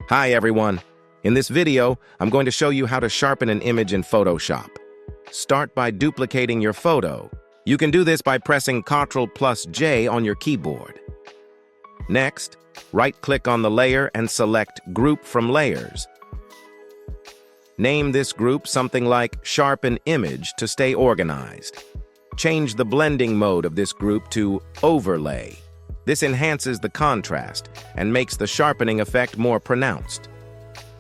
Hi everyone. In this video, I'm going to show you how to sharpen an image in Photoshop. Start by duplicating your photo. You can do this by pressing Ctrl+J on your keyboard. Next, right-click on the layer and select Group from Layers. Name this group something like Sharpen Image to stay organized. Change the blending mode of this group to Overlay. This enhances the contrast and makes the sharpening effect more pronounced.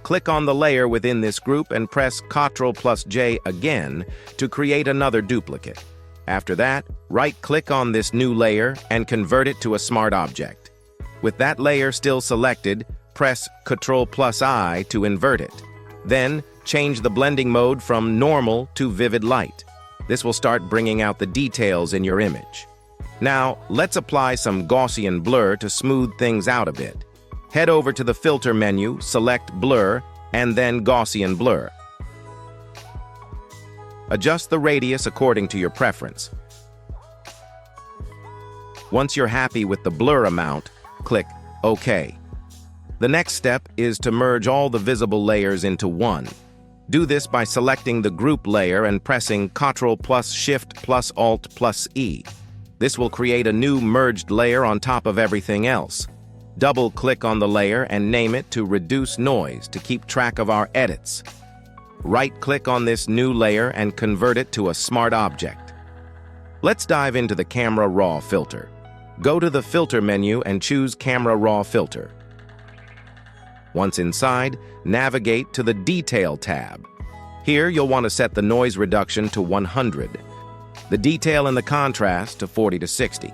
Click on the layer within this group and press Ctrl+J again to create another duplicate. After that, right-click on this new layer and convert it to a smart object. With that layer still selected, press Ctrl+I to invert it. Then, change the blending mode from normal to vivid light. This will start bringing out the details in your image. Now, let's apply some Gaussian blur to smooth things out a bit. Head over to the Filter menu, select Blur, and then Gaussian Blur. Adjust the radius according to your preference. Once you're happy with the blur amount, click OK. The next step is to merge all the visible layers into one. Do this by selecting the group layer and pressing Ctrl+Shift+Alt+E. This will create a new merged layer on top of everything else. Double-click on the layer and name it to reduce noise to keep track of our edits. Right-click on this new layer and convert it to a smart object. Let's dive into the Camera Raw filter. Go to the Filter menu and choose Camera Raw filter. Once inside, navigate to the Detail tab. Here, you'll want to set the noise reduction to 100. The detail and the contrast to 40 to 60.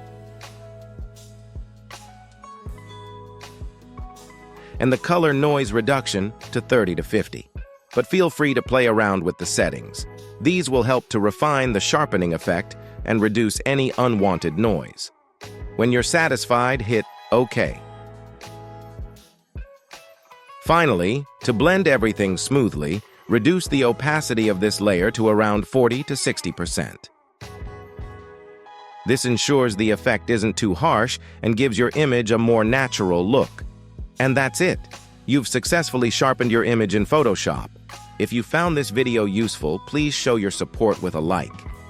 And the color noise reduction to 30 to 50. But feel free to play around with the settings. These will help to refine the sharpening effect and reduce any unwanted noise. When you're satisfied, hit OK. Finally, to blend everything smoothly, reduce the opacity of this layer to around 40 to 60%. This ensures the effect isn't too harsh and gives your image a more natural look. And that's it. You've successfully sharpened your image in Photoshop. If you found this video useful, please show your support with a like.